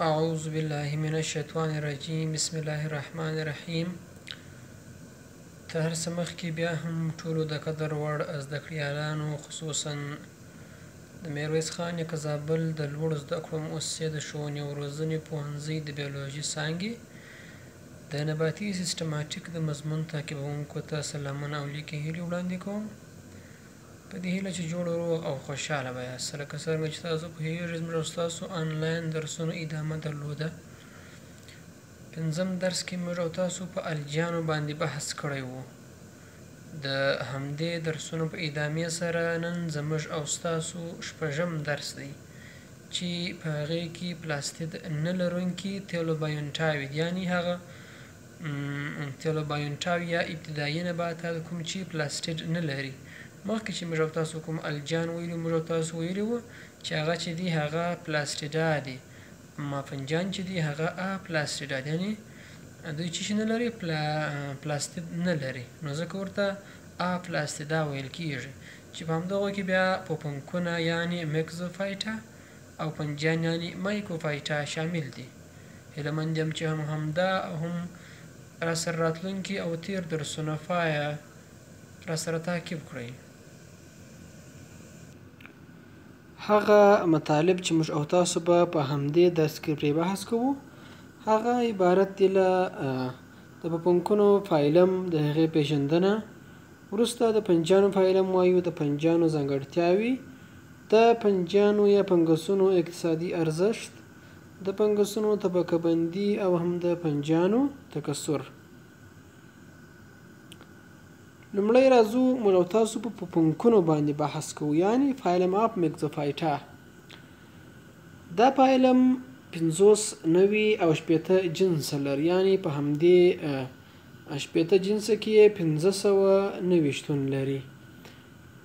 اعوذ بالله من الشیطان الرجیم بسم الله الرحمن الرحیم. تر هر څه مخکې بیا هم ټولو د قدر وړ زده کړیالانو خصوصا د میرویس خان نیکه زابل د لوړو زده کړو مؤسسې د ښوونې او روزنې پوهنځي د بیولوژي څانګې د نباتي سیستماتیک د مضمون تعقیبوونکو ته سلامونه او لیکې هیلې وړاندې کوم په دې هیله چې جوړ روغ او خوشحاله به یاست. لکه څرنګه چې تاسو پوهېږئ زموږ او ستاسو آنلاین درسونو ادامه درلوده. پنځم درس کې موږ او تاسو په الجیانو باندې بحث کړی و. د همدې درسونو په ادامې سره نن زموږ او ستاسو شپږم درس دی چې په هغې کې پلاستید نه لرونکي تیلوبایونټاوې یعنې هغه تیلوبایونټاوې یا ابتدایي نباتات کوم چې پلاستید نه لري. مخکې چې موږ او تاسو کوم الجان ویلي موږ او تاسو ویلي وو چې هغه چې دي هغه پلاستیدا دي، اما فنجان چې دي هغه پلاستیدا دي، یعنې دوی چې نه لري پلاستید نه لري، نو ځکه ورته پلاستیدا ویل کېږي چې په همدغو کې بیا پوپنکونه یعنې میکزوفایټا او فنجان یعنې مایکوفایټا شامل دي. هیله مند یم چې همدا هم راسره راتلونکي او تیر درسونه راسره تعقیب کړئ. هغه مطالب چې موږ او تاسو به په همدې درس کې پرې بحث کوو هغه عبارت دي له د پوپنکونو فایلم د هغې پیژندنه، وروسته د فنجیانو فایلم وایو، د فنجیانو ځانګړتیاوې، د فنجیانو یا فنګسونو اقتصادي ارزښت، د فنګسونو طبقه بندي او هم د فنجیانو تکثر. لومړی راځو موږ او تاسو په پوپنکونو باندې بحث کوو یعنې فایلم آف میکزوفایټا. دا فایلم 50 نوي او 80 جنسه لري، یعنې په همدې 80 جنسه کې 500 نوي شتون لري.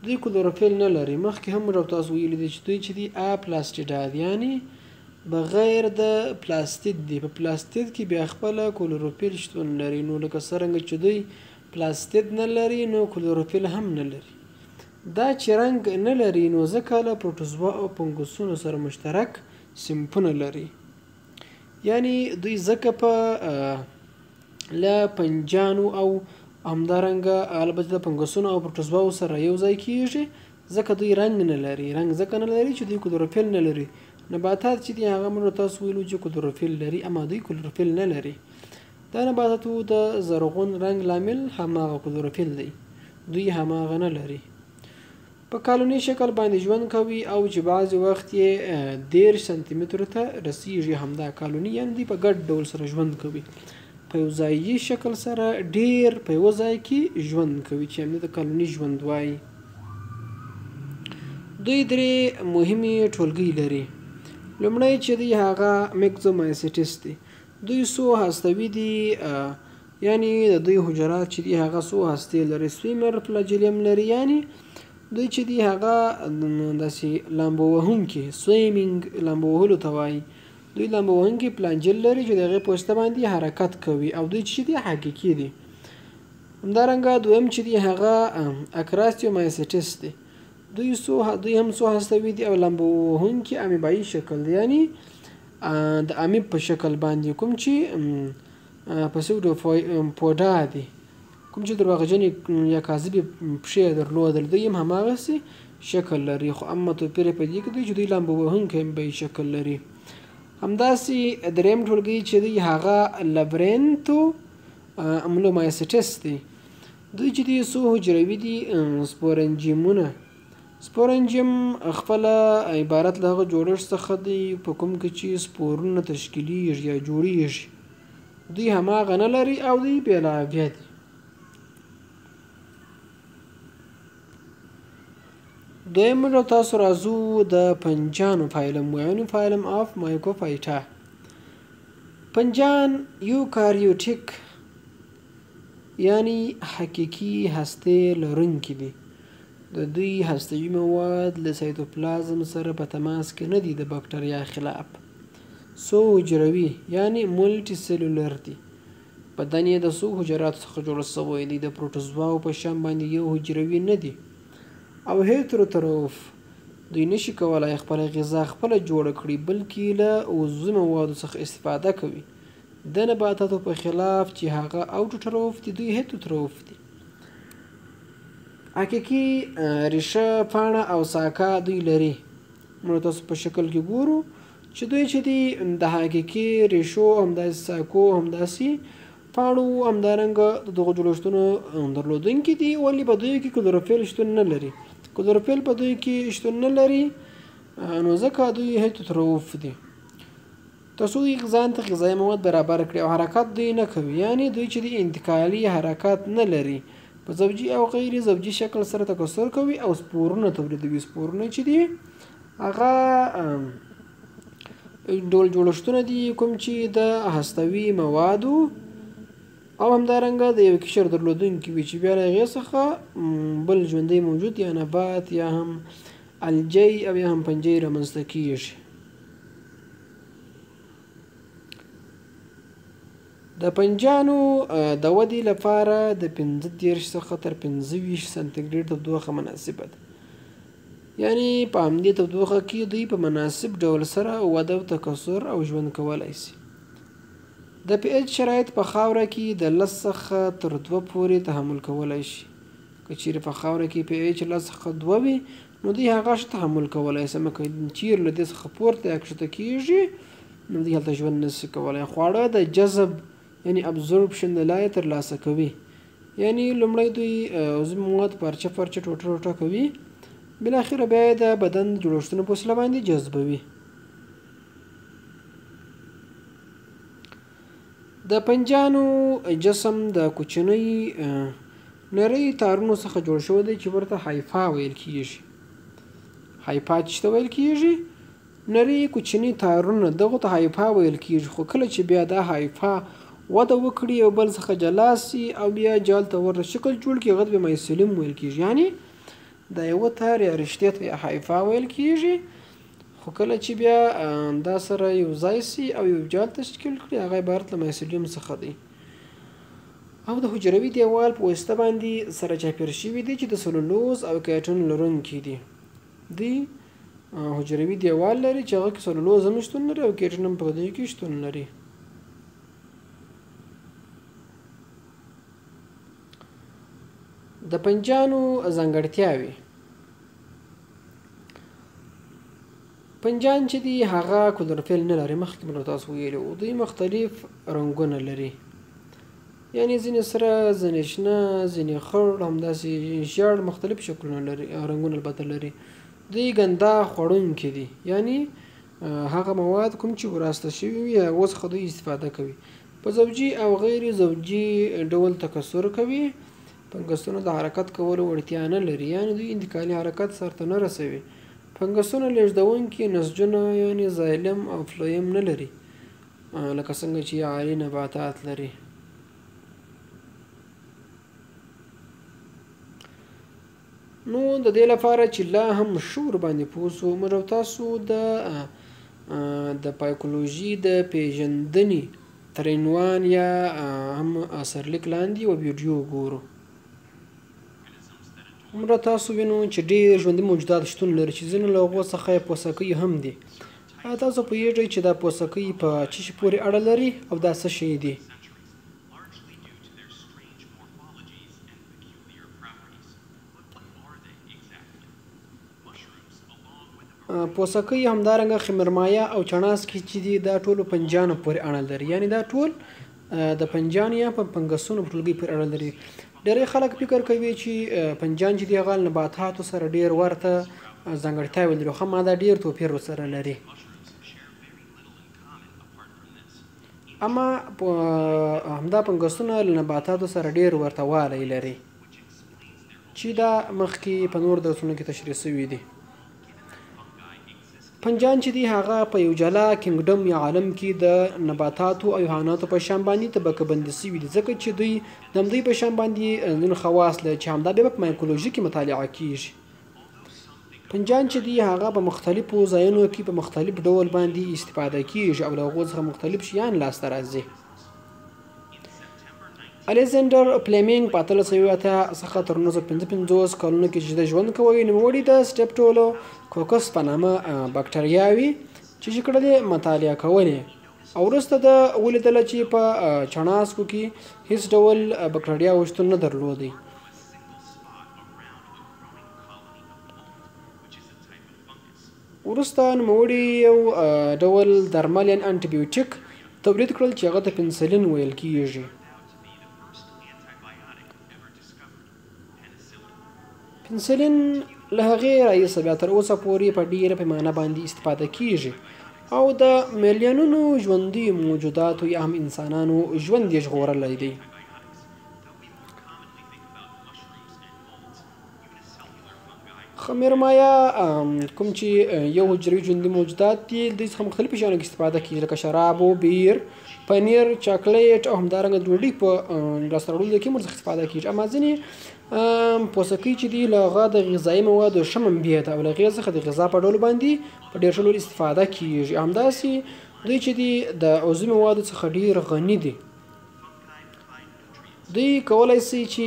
دوی کلوروفیل نه لري. مخکې هم موږ او تاسو ویلي دي چې دوی چې دي پلاستیدا دي، یعنې بغیر د پلاستید دي. په پلاستید کې بیا خپله کلوروفیل شتون لري، نو لکه څرنګه چې دوی پلاستید نه لري نو کلوروفیل هم نه لري. دا چې رنګ نه لري نو ځکه له پروټوزوا او فنګسونو سره مشترک صنفونه لري، یعنی دوی ځکه په له فنجانو او همدارنګه البته د فنګسونو او پروټوزواو سره یو ځای کیږي ځکه دوی رنګ نه لري. رنګ ځکه نه لري چې دوی کلوروفیل نه لري. نباتات چې دي هغه موږ تاسو ویلو چې کلوروفیل لري، اما دوی کلوروفیل نه لري. دا نباتاتو د زرغون رنګ لامل هماغه کلوروفیل دی، دوی هماغه نه لري. په کالوني شکل باندې ژوند کوي او چې بعضې وخت یې 10 سانتي مترو ته رسیږي. همدا کالوني یعنې دوی په ګډ ډول سره ژوند کوي، په یو ځایي شکل سره ډیر په یو ځای کې ژوند کوي چې همدې ته کالوني ژوند وایي. دوی 3 مهمې ټولګۍ لري. لومړی چې دی هغه میکزومایسیټس دی. دوی څو هستوي دي، یعنی د دوی حجرات چې دي هغه څو هستې لري. سویمر فلاجیلیم لري، یعنی دوی چې دي هغه داسې لامبو وهونکي سویمینګ لامبو وهلو ته وایي. دوی لامبو وهونکي پلانجل لري چې د هغې پوسته باندې حرکت کوي او دوی چې دي حقیقي دي. همدارنګه دویم چې دي هغه اکراستیومایسیټس دی. دوی هم څو هستوي دي او لامبو وهونکي امیبایي شکل دی، یعنی د امیب په شکل باندې کوم چې په سیوډوپوډا دي، کوم چې درواغجنې یا کاذبې پښې درلودل، دوی هم هماغسې شکل لري، خو اما توپیر یې په دې کې دی چې دوی لامبو وهونکی امیبایي شکل لري. همداسې دریم ټولګۍ چې دی هغه لبرینتو املومایسیټس دی. دوی چې دي څو حجروي دي سپورنجیمونه. سپورنجیم خپله عبارت له هغه جوړښت څخه دی په کوم کې چې سپورونه تشکیلیږي یا جوړیږي. دوی هماغه نه لري او دوی بېلابېل دي. دویم موږ تاسو راځو د فنجانو فایلم وایو، فایلم آف مایکوفایټا. فنجان یوکاریوټیک یعنی حقیقي هستې لرونکي دي. د دوی هستوي مواد له سایتوپلازم سره په تماس کې نه دي د بکټریا خلاف. څو حجروي یعنی مولټي سیلولر دي. بدن یې د څو حجراتو څخه جوړ شوی دی. د پروټوزواو په شان باندې یو حجروي نه دي. او هیتروتروف دوی نشي کولای خپله غذا خپله جوړه کړي بلکې له عضوي موادو څخه استفاده کوي د نباتاتو په خلاف چې هغه اوټوټروف دي دوی هیټوټروف دي. حقیقي ریشه پاڼه او ساکه دوی لري. موږ تاسو په شکل کې ګورو چې دوی چې دي د حقیقي ریشو همداسې ساکو همداسې پاڼو همدارنګه د دغو جوړښتونو درلودونکي دي ولې په دوی کې کلوروفیل شتون نه لري. کلوروفیل په دوی کې شتون نه لري نو ځکه دوی هیټوټروف دي. تاسو دوی ځان ته غذایي مواد برابر کړي او حرکت دوی نه کوي یعنی دوی چې دي انتقالي حرکات نه لري په زوجي او غیر زوجي شکل سره تکثر کوي او سپورونه تولیدوي. سپورونه چې دي هغه ډول جوړښتونه دي کوم چې د هستوي موادو او همدارنګه د یو قشر درلودونکي وي چې بیا له هغې څخه بل ژوندی موجود یا نبات یا هم الجی او یا هم فنجي رامنځته کیږي. د فنجیانو د ودې لپاره د 35 څخه تر 25 سانتي ګریډ تودوخه مناسبه ده. یعنی په همدې تودوخه کې دوی په مناسب ډول سره وده او تکثر او ژوند کولی شي. د پی ایچ شرایط په خاوره کې د 10 څخه تر 2 پورې تحمل کولی شي. که چیرې په خاوره کې پی ایچ 10 څخه 2 وي نو دوی هغه تحمل کولی شي. که چیرې له دې څخه پورته یا کښته کېږي نو دوی هلته ژوند نشي کولی. خواړه د جذب یعنی ابزوربشن د لارې ترلاسه کوي. یعنی لومړی دوی عضوي مواد پارچه پارچه ټوټه ټوټه کوي بالاخره بیا یې د بدن جوړښتونو په وسیله باندې جذبوي. د فنجیانو جسم د کوچنۍ نرۍ تارونو څخه جوړ شوی دی چې ورته هایفا ویل کیږي. هایفا چې ته ویل کیږي نرۍ کوچني تارونه دغو ته هایفا ویل کیږي. خو کله چې بیا دا هایفا وده وکړي او بل څخه جلا سي او بیا جال ته ورته شکل جوړ کړي هغه ته مایسیلیم ویل کیږي. یعنی د یوه تار یا رشتې ته هایفا ویل کیږي خو کله چې بیا دا سره یو ځای سي او یو جال تشکیل کړي هغه عبارت له مایسیلیم څخه دی او د حجروي دیوال په واسطه باندې سره چاپېر شوي دي چې د سلولوز او کیټون لرونکي دي. دوی حجروي دیوال لري چې هغه کې سلولوز هم شتون لري او کیټون هم په دوی کې شتون لري. د فنجیانو ځانګړتیاوې. فنجیان چې دي هغه کلوروفیل نه لري. مخکې مو تاسو ویلي وو دوی مختلف رنګونه لري. یعنی ځینې سره ځینې شنه ځینې خړ همداسې ژیړ مختلف شکلونه لري رنګونه البته لري. دوی ګنده خوړونکي دي. یعنی هغه مواد کوم چې وراسته شوي وي هغو څخه دوی استفاده کوي. په زوجي او غیر زوجي ډول تکثر کوي. فنګسونه د حرکت کولو وړتیا نه لري. یعنی دوی انتقالي حرکت سرته نه رسوي. فنګسونه لیږدونکي نسجونه یعنی زایلم او فلویم نه لري لکه څنګه چې عالي نباتات لري. نو د دې لپاره چې لا هم شعور باندې پوه سو موږ تاسو د پایکولوژي د پیژندنې تر عنوان یا هم سرلیک لاندې یوه ویډیو ګورو. موږ تاسو وینو چې ډېر ژوندي موجودات شتون لري چې ځینې له هغو څخه یې پوڅکۍ هم دي. تاسو پوهیږئ چې دا پوڅکۍ په څه شي پورې اړه لري او دا څه شی دي؟ پوڅکۍ همدارنګه خمرمایه او چڼاسکي چې دي دا ټولو فنجیانو پورې اړه لري. یعنی دا ټول د فنجیانو یا فنګسونو په ټولګۍ پورې اړه لري. ډېری خلک فکر کوي چې فنجیان چې دي هغه نباتاتو سره ډېر ورته ځانګړتیاوې لري خو ما دا ډېر توپیر ورسره لري. اما همدا فنګسونه له نباتاتو سره ډېر ورته والی لري چې دا مخکې په نور درسونو کې تشریح شوي دي. فنجیان چې دي هغه په یو جلا کینګډم یا عالم کې د نباتاتو او حیواناتو په شان باندې طبقه بندي شوي دي ځکه چې دوی د همدوی په شان باندې ځینې خواص لري چې همدا بیا په مایکولوژي کې مطالعه کیږي. فنجیان چې دي هغه په مختلفو ځایونو کې په مختلف ډول باندې استفاده کیږي او له هغو څخه مختلف شیان لاسته راځي. الیزنډر فلیمینګ په 1880 څخه تر 1955 کلونو کې چې د ژوند کوي نوموړي د سټیپټولوکوکس په نامه بکټریاوې چې کړلې مطالعه کولې او وروسته د ولیدله چې په چڼاسکو کې هیڅ ډول بکټریاوو شتون نه درلودی. وروسته نوموړي یو ډول درمل یعنې انټي بیوټیک تولید کړل چې هغه ته پنسلین ویل کیږي. پنسلین له هغې راهیسه بیا تر اوسه پورې په ډېره پیمانه باندې استفاده کیږي او د میلیونونو ژوندیو موجوداتو یا هم انسانانو ژوند یې ژغورلی دی. خمیرمایه کوم چې یو حجروي ژوندي موجودات دي د دوی څخه مختلفو شیانو کې استفاده کیږي لکه شرابو، بیر، پنیر، چاکلیټ او همدارنګه د ډوډۍ په لاسته راوړلو کې ورڅخه استفاده کیږي. اما ځینې پوستکي چې دي له هغه د غذایي موادو ښه منبع ده او له هغې څخه د غذا په ډول باندې په ډېر ښه ډول استفاده کیږي. همداسې دوی چې دي د عضوي موادو څخه ډېر غني دي. دوی کولی شي چې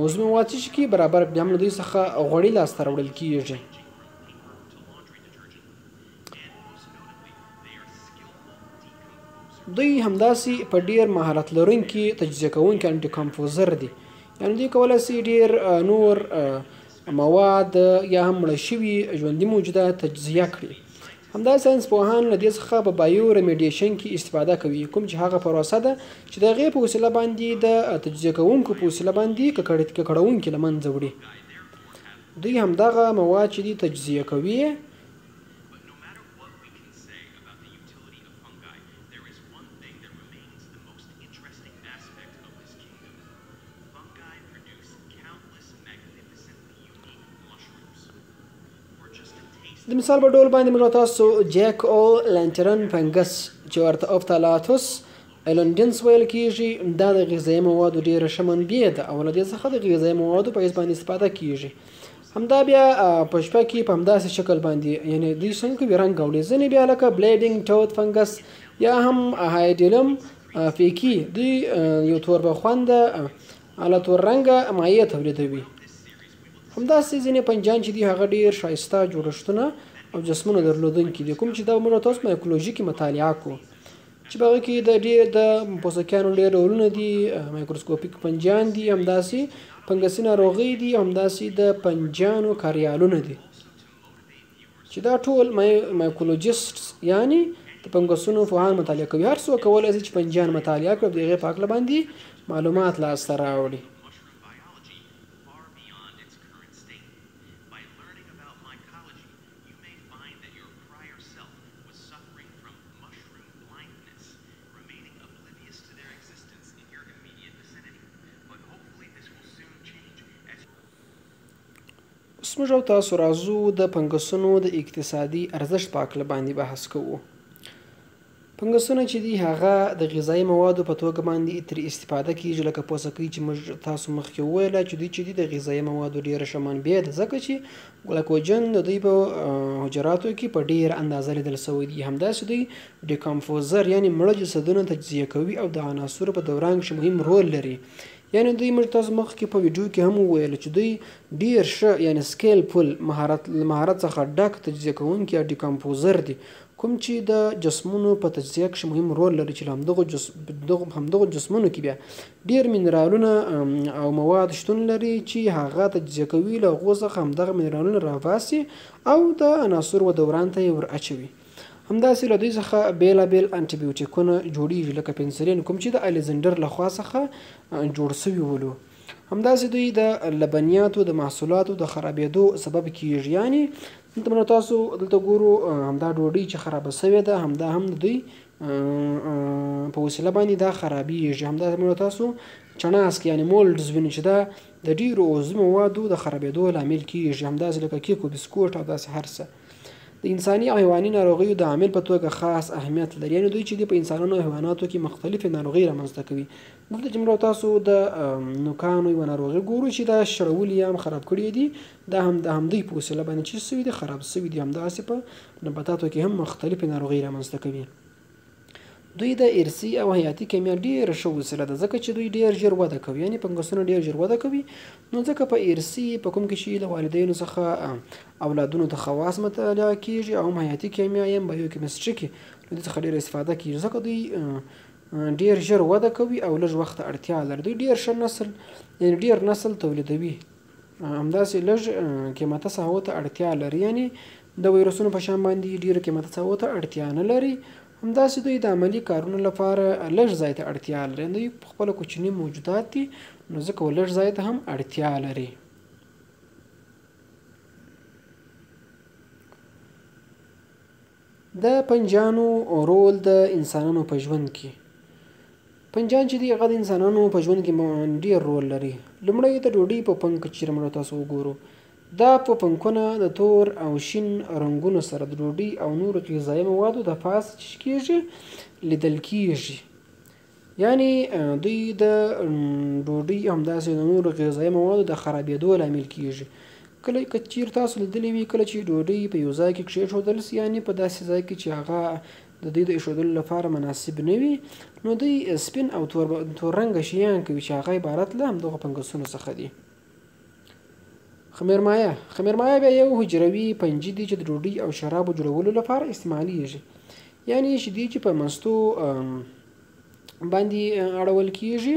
عضوي مواد څه شي کړي برابر کړي هم له دوی څخه غوړي لاسته راوړل کیږي. دوی همداسې په ډېر مهارت لرونکي تجزیه کوونکي انټي کمپوزر دي، یعنې دوی کولی شي ډېر نور مواد یا هم مړه شوي ژوندي موجودات تجزیه کړي. همداسې ساینسپوهان له دې څخه په بایو ریمیډیشن کې استفاده کوي، کوم چې هغه پروسه ده چې د هغې په وسیله باندې د تجزیه کوونکو په وسیله باندې ککړونکي له منځه وړي. دوی همدغه مواد چې دي تجزیه کوي. د مثال په ډول باندې موږ تاسو جیک او لانټرن فنګس چې ورته اوفتالاتوس ایلونډنس ویل کیږي دا د غذایي موادو ډېره ښه منبع ده او له دې څخه د غذایي موادو په حیث باندې استفاده کیږي. همدا بیا په شپه کې په همداسې شکل باندې یعنې دوی څنګه کوي رنګ راوړي. ځینې بیا لکه بلیډینګ ټوت فنګس یا هم هایډیلم فیکي دوی یو تور بخونده اله تور رنګه مایع تولیدوي. همداسې ځینې پنجان چې دي هغه ډېر ښایسته جوړښتونه او جسمونه درلودونکي دي، کوم چې دا موږ تاسو مایکولوژیکي مطالعه کړو چې په هغه کې د پوستکیانو ډېر ډولونه دي، مایکروسکوپیک پنجان دي، همداسې فنګسي ناروغۍ دي، همداسې د پنجانو کاریالونه دي چې دا ټول مایکولوجیسټس یعنې د فنګسونو پوهان مطالعه کوي. هر څوک کولی شي چې پنجان مطالعه کړي او د هغې په هکله باندې معلومات لاسته راوړي. اوس موږ او تاسو راځو د فنګسونو د اقتصادي ارزښت په هکله باندې بحث کوو. فنګسونه چې دي هغه د غذایي موادو په توګه باندې ترې استفاده کیږي، لکه پوستکي چې موږ تاسو مخکې وویله چې دوی چې دي د غذایي موادو ډېره ښه منبع ده، ځکه چې ګلایکوجن د دوی په حجراتو کې په ډېر اندازه لیدل شوی دي. همداسې دوی ډیکمپوزر یعنې مړه جسدونه تجزیه کوي او د عناصرو په دوران کې مهم رول لري. یعنې دوی موږ تاسو مخکې په ویډیو کې هم وویل چې دوی ډېر ښه یعنې سکیلفل مهارت څخه ډک تجزیه کوونکي یا ډیکمپوزر دي، کوم چې د جسمونو په تجزیه کې مهم رول لري، چې همدغو جسمونو کې بیا ډېر منرالونه او مواد شتون لري چې هغه تجزیه کوي، له هغو څخه همدغه منرالونه راباسي او د عناصرو دوران ته یې ور اچوي. همداسې له دوی څخه بېلابېل انټي بیوټیکونه جوړیږي لکه پنسلین، کوم چې د الیزنډر لخوا څخه جوړ شوي ولو. همداسې دوی د لبنیاتو د محصولاتو د خرابېدو سبب کیږي. یعنې دلته موږ تاسو دلته ګورو همدا ډوډۍ چې خرابه شوې ده همدا هم د دوی په وسیله باندې دا خرابېږي. همداسې موږ تاسو چڼاسک یعنې مولډز وینو چې دا د ډېرو عضوي موادو د خرابېدو لامل کیږي. همداسې لکه کیک او بسکوټ او داسې هر څه د انساني او حیواني ناروغیو د عامل په توګه خاص اهمیت لري. یعنې دوی چې دي په انسانانو او حیواناتو کې مختلفې ناروغۍ رامنځته کوي. دلته چې موږ تاسو د نوکانو یوه ناروغي ګورو چې دا شړولي یا هم خراب کړي دي، دا هم د همدوی په وسیله باندې چې شوي دي خراب شوي دي. همداسې په نباتاتو کې هم مختلفې ناروغۍ رامنځته کوي. دوی د ارثي او حیاتي کیمیا ډېره ښه وسیله ده ځکه چې دوی ډېر ژر وده کوي، یعنې فنګسونه ډېر ژر وده کوي. نو ځکه په ارثي په کوم کې چې له والدینو څخه اولادونو د خواص مطالعه کېږي او هم حیاتي کیمیا یا بایوکیمستري کې له دې څخه ډېره استفاده کېږي، ځکه دوی ډېر ژر وده کوي او لږ وخت اړتیا لري. دوی ډېر ښه نسل یعنې ډېر نسل تولیدوي، همداسې لږ قیمته ساحو ته اړتیا لري، یعنې د ویروسونو په شان باندې ډېر قیمته ساحو ته اړتیا نه لري. همداسې دوی د عملي کارونو لپاره لږ ځای ته اړتیا لري. دوی خپله کوچني موجودات دي، نو ځکه لږ ځای ته هم اړتیا لري. د فنجیانو رول د انسانانو په ژوند کې. فنجیان چې دي هغه د انسانانو په ژوند کې ډېر رول لري. لومړی د ډوډۍ پوپنک چې موږ تاسو وګورو، دا پوپنکونه د تور او شین رنګونو سره د ډوډۍ او نورو غذایي موادو د پاسه چې کېږي لیدل کېږي، یعنې دوی د ډوډۍ همداسې د نورو غذایي موادو د خرابېدو لامل کېږي. کله که چېرې تاسو لیدلي وي کله چې ډوډۍ په یو ځای کې کېښودل سي، یعنې په داسې ځای کې چې هغه د دوی د ایښودلو لپاره مناسب نه وي، نو دوی سپین او تور رنګه شیان کوي چې هغه عبارت له همدغه فنګسونو څخه دي. خمیرمایه بیا یو حجروي فنجي دي چې د ډوډۍ او شرابو جوړولو لپاره استعمالیږي، یعنې شیدې چې په مستو باندې اړول کېږي،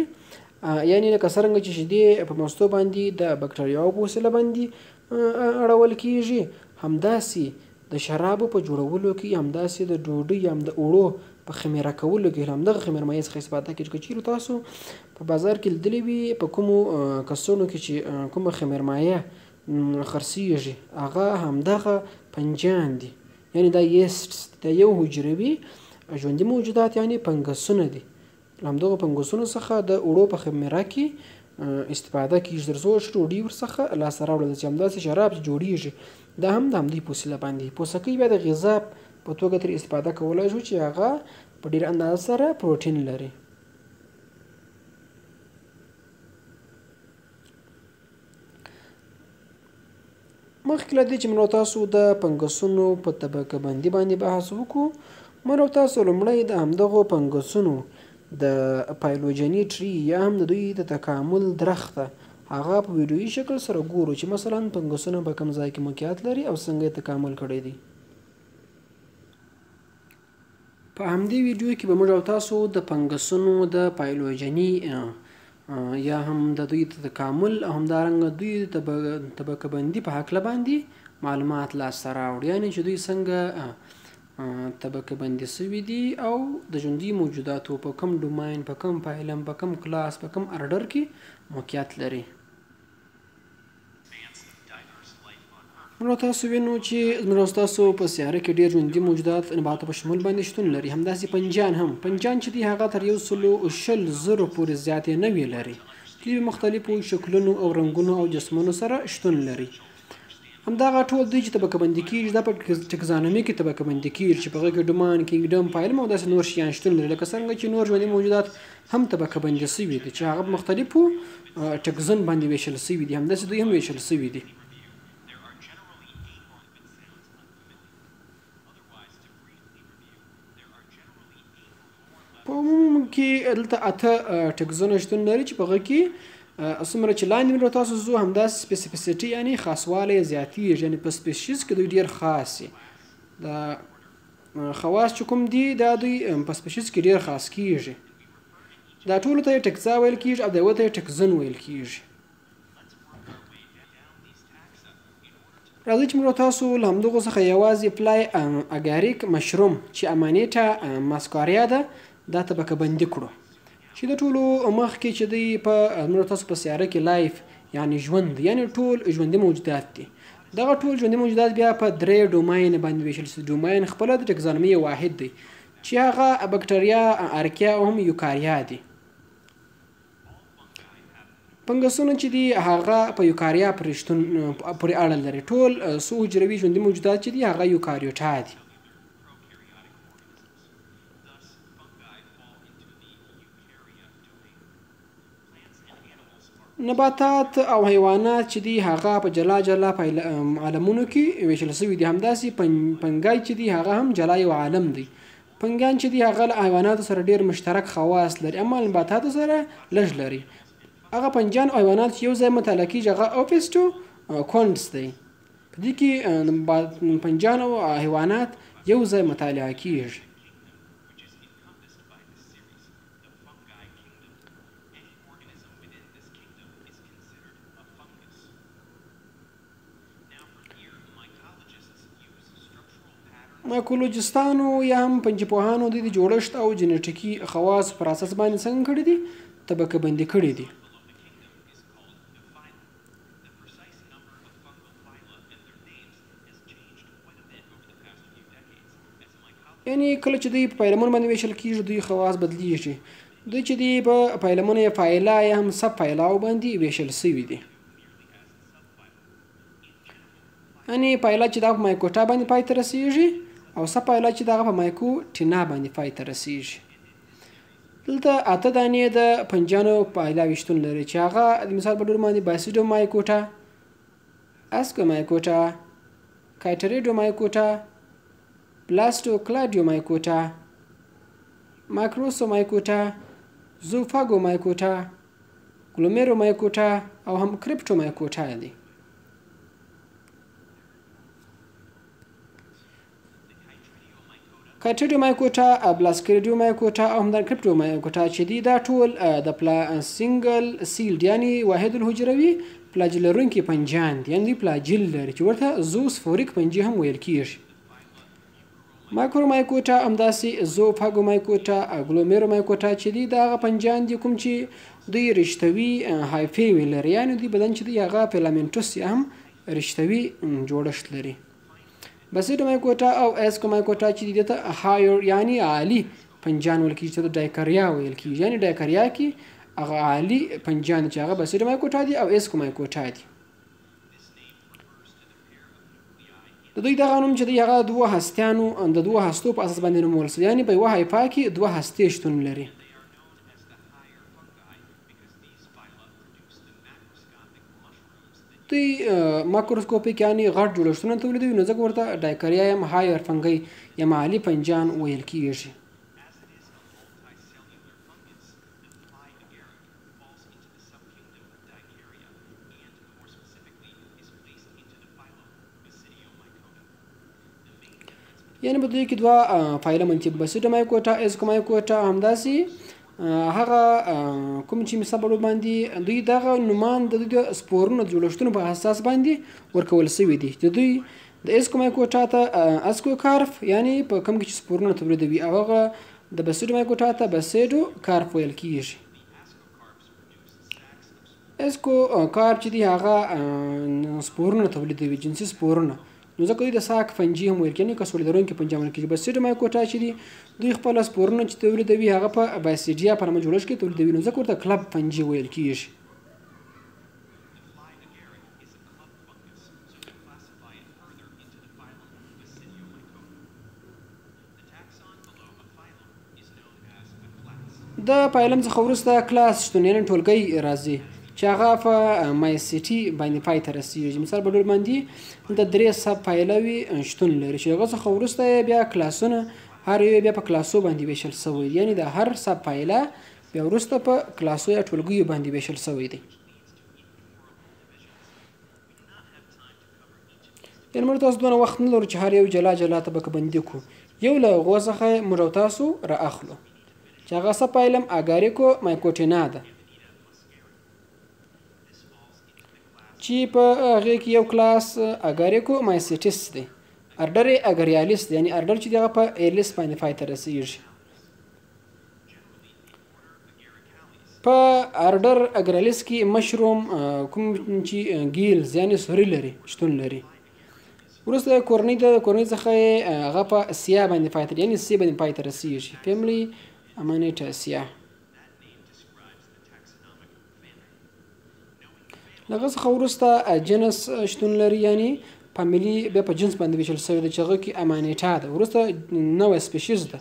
یعنې لکه څرنګه چې شیدې په مستو باندې د بکټریاوو په وسیله باندې اړول کېږي، همداسې د شرابو په جوړولو کې، همداسې د ډوډۍ هم د اوړو په خمیره کولو کې همدغه خمیرمایې څخه استفاده کېږي. که چیرې تاسو په بازار کې لیدلي وي په کومو کڅوړو کې چې کومه خمیرمایه خرڅېږي هغه همدغه فنجیان دي، یعنې دا یسټس دا یو حجروي ژوندي موجودات یعنې فنګسونه دي. له همدغو فنګسونو څخه د اوړو په خمیره کې استفاده کېږي تر څو ښه ډوډۍ ورڅخه لاسته راوړل شي. همداسې شراب چې جوړېږي دا هم د همدوی په وسیله باندې. پوستکی بیا د غذا په توګه ترې استفاده کولی شو چې هغه په ډېره اندازه سره پروټین لري. مخکې له دې چې موږ تاسو د فنګسونو په طبقه بندي باندې بحث وکړو، موږ تاسو لومړی د همدغو فنګسونو د پایلوجني ټري یا هم د دوی د تکامل درخته هغه په ویډیویي شکل سره ګورو چې مثلا فنګسونه په کوم ځای کې موقعیت لري او څنګه یې تکامل کړی دی. په همدې ویډیو کې به موږ تاسو د فنګسونو د پایلوجني یا هم د دوی د تکامل او همدارنګه دوی د طبقه بندي په هکله باندې معلومات لاسته راوړو، یعنې چې دوی څنګه طبقه بندي شوي دي او د ژوندي موجوداتو په کوم ډوماین، په کوم فایلم، په کوم کلاس، په کوم ارډر کې موقعیت لري. موږ تاسو وینو چې موږ تاسو په سیاره کې ډېر ژوندي موجودات نباتو په شمول باندې شتون لري. همداسې فنجیان چې دي هغه تر 120,000 پورې زیاتې نوعې لري. دوی مختلفو شکلونو او رنګونو او جسمونو سره شتون لري. همدغه ټول دوی چې طبقه بندي کېږي دا په ټکزانومي کې طبقه بندي کېږي چې په هغه کې ډومان، کینګډم، فایلم او داسې نور شیان شتون لري، لکه څرنګه چې نور ژوندي موجودات هم طبقه بندي شوي دي چې هغه په مختلفو ټکزن باندې ویشل شوي دي. همداسې دوی هم ویشل شوي دي. په عموم کې دلته 8 ټکزونه شتون لري چې په هغه کې څومره چې لاندې موږ تاسو زو همداسې سپیسیفیسیټي یعنې خاصوالی زیاتېږي، یعنې په سپیشیز کې دوی ډېر خاص دي. دا خواص چې کوم دي دا دوی په سپیشیز کې ډېر خاص کېږي. دا ټولو ته یې ټکزا ویل کېږي او د یوه ته یې ټکزن ویل کېږي. راځئ چې موږ تاسو له همدغو څخه یوازې فلای اګاریک مشروم چې امانیټا ماسکاریا ده دا طبقه بندي کړو، چې د ټولو مخکې چې دوی په موږ تاسو په سیاره کې لایف یعنې ژوند یعنې ټول ژوندي موجودات دي. دغه ټول ژوندي موجودات بیا په 3 ډوماین باندې ویشل شوي. ډوماین خپله د ټکزانومي واحد دی چې هغه بکټریا، ارکیا او هم یوکاریا دي. فنګسونه چې دي هغه په یوکاریا پورې اړه لري. ټول څو حجروي ژوندي موجودات چې دي هغه یوکاریوټا دي. نباتات او حیوانات چې دي هغه په جلا جلا عالمونو کې ویشل شوي دي. همداسې فنګای چې دي هغه هم جلا یو عالم دی. فنګیان چې دي هغه له حیواناتو سره ډېر مشترک خواص لري اما نباتاتو سره لږ لري. هغه فنجیان او حیوانات چې یو ځای مطالعه کېږي هغه اوپیسټوکونټس دی. په دې کې فنجیان او حیوانات یو ځای مطالعه کېږي. مایکولوجستانو یا هم پنجپوهانو د جوړښت او جنټیکي خواص پر اساس باندې څنګه کړي دي؟ طبقه بندي کړي دي. یعنی کله چې دوی په فایلمونو باندې ویشل کېږي دوی خواص بدلیږي. دوی چې دي په فایلمونو یا فایلا یا هم سب فایلاو باندې ویشل شوي دي. یعنی فایلا چې دا په مایکوټا باندې پای ته رسیږي او سب فایلا چې دا په مایکوټینا باندې پای ته رسیږي. دلته 8 دانې د فنجیانو فایلاوې شتون لري چې هغه د مثال په ډول باندې باسیډو مایکوټا، اسکو مایکوټا، کایټریډو مایکوټا، پلاستو کلاډیو مایکوټا، ماکروسو مایکوټا، زوفاګو مایکوټا، ګلومیرو مایکوټا او هم کریپټو مایکوټا دي. کایټریډو مایکوټا، بلاسکریډیو مایکوټا او همدارنګه کریپټو مایکوټا چې دي دا ټول د سنګل سیلډ یعنی واحد الحجروي فلاجیل لرونکي فنجیان دي. یعنی دوی فلاجیل لري چې ورته زوسفوریک فنجي هم ویل کېږي. مایکرو مایکوټا همداسې زوفاګو مایکوټا، ګلومیرو مایکوټا چې دي دا هغه فنجیان دي کوم چې دوی رشتوي هایفې لري. یعنی دوی بدن چې دی هغه فیلامنټوس یا هم رشتوي جوړښت لري. باسیډو مایکوټا او اسکو مایکوټا چې دي ته هایر یعنی عالی فنجیان ویل کېږي چې ډایکاریا ویل کېږي. یعنی ډایکاریا کې هغه عالی فنجیان چې هغه باسیډو مایکوټا دي او اسکو مایکوټا دي. د دوی دغه نوم چې دی هغه دوه هستیانو د دوه هستو په اساس باندې نومول شوی. یعنی په یوه هایفا کې دوه هستې شتون لري. دوی ماکروسکوپیک یعنی غټ جوړښتونه تولیدوي نو ځکه ورته ډایکاریا یا هایر فنګي یا معالي فنجیان ویل کېږي. یعنی په دوی کې دوه فایلم چې باسیډو مایکوټا، اسکو مایکوټا همداسې هغه کوم چې مثال په ډول باندې دوی دغه نومان د دوی د سپورونو جوړښتونو په اساس باندې ورکول شوي دي. د دوی د اسکو مایکوټا ته اسکو کارف یعنی په کوم کې چې سپورونه تولیدوي او هغه د باسیډو مایکوټا ته باسیډو کارف ویل کېږي. اسکو کارف چې دی هغه سپورونه تولیدوي جنسي سپورونه نو ځکه دوی د ساک فنجي هم ویل کېږي کڅوړې لرونکي فنجي هم ویل کېږي. باسیډو مایکوټا چې دي دوی خپل سپورونه چې تولیدوي هغه په باسیډیا په نامه جوړښت کې تولیدوي نو ځکه ورته کلب فنجي ویل کېږي. د فایلم څخه وروسته کلاس شتون یعنې ټولګی راځي چې هغه په مایسیټي باندې پای ته رسېږي. مثال په ډول باندې د 3 سب فایلوي شتون لري چې هغه څخه وروسته بیا کلاسونه هر یو بیا په کلاسو باندې ویشل شوی دی. یعنی د هر سب فایله بیا وروسته په کلاسو یا ټولګیو باندې ویشل شوی دی. یعنې موږ تاسو دونه وخت نه لرو چې هر یو جلا جلا طبقه بندي کړو. یو له هغو څخه موږ تاسو رااخلو چې هغه سب فایلم اګاریکو مایکوټینا ده چې په هغې کې یو کلاس اګاریکو مایسیټس دی. ارډر یې اګریالیس دی یعنی ارډر چې دی هغه په ایلیس باندې پای ته رسېږي. په ارډر اګریالیس کې مشروم کوم چې ګیلز یعنی سوري لري شتون لري. وروسته کورنۍ د کورنۍ څخه هغه په سیا باندې پای ته یعنی سی باندې پای ته رسېږي. فیملی امانیټا سیا. دغه څخه وروسته جنس شتون لري یعنی فامیلی بیا په جنس باندې ویشل شوی دی چې هغه کې امانیټا ده. وروسته نوې سپیشیز ده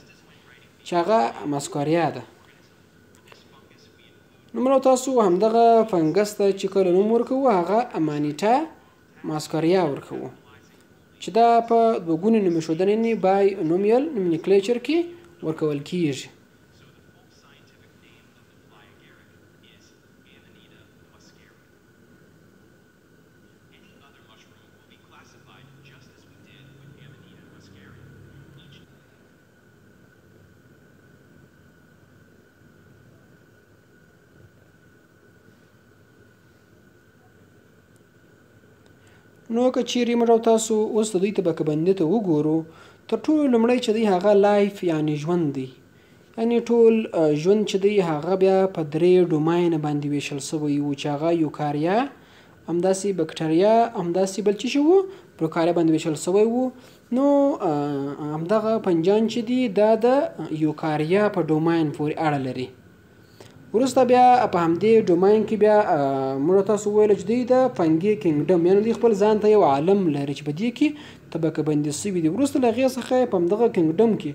چې هغه ماسکاریا ده. نو موږ تاسو همدغه فنګس ته چې کله نوم ورکوو هغه امانیټا ماسکاریا ورکوو چې دا په دوه ګونې نومېښودنې بای نومیل نومنیکلیچر کې ورکول کیږي. نو که چیرې موږ او تاسو اوس د دوی طبقه بندي ته وګورو، تر ټولو لومړی چې دی هغه لایف یعنې ژوند دی. یعنې ټول ژوند چې دی هغه بیا په 3 ډوماینه باندې ویشل شوی و چې هغه یوکاریا، همداسې بکټریا، همداسې بل څه شی و پروکاریا باندې ویشل شوی و. نو همدغه فنجیان چې دي دا د یوکاریا په ډوماین پورې اړه لري. وروسته بیا په همدې ډوماین کې بیا موږ تاسو وویل چې دوی د فنګي کینګډم، یعنې دوی خپل ځان ته یو عالم لري چې په دې کې طبقه بندي شوي دي. وروسته له هغې څخه په همدغه کینګډم کې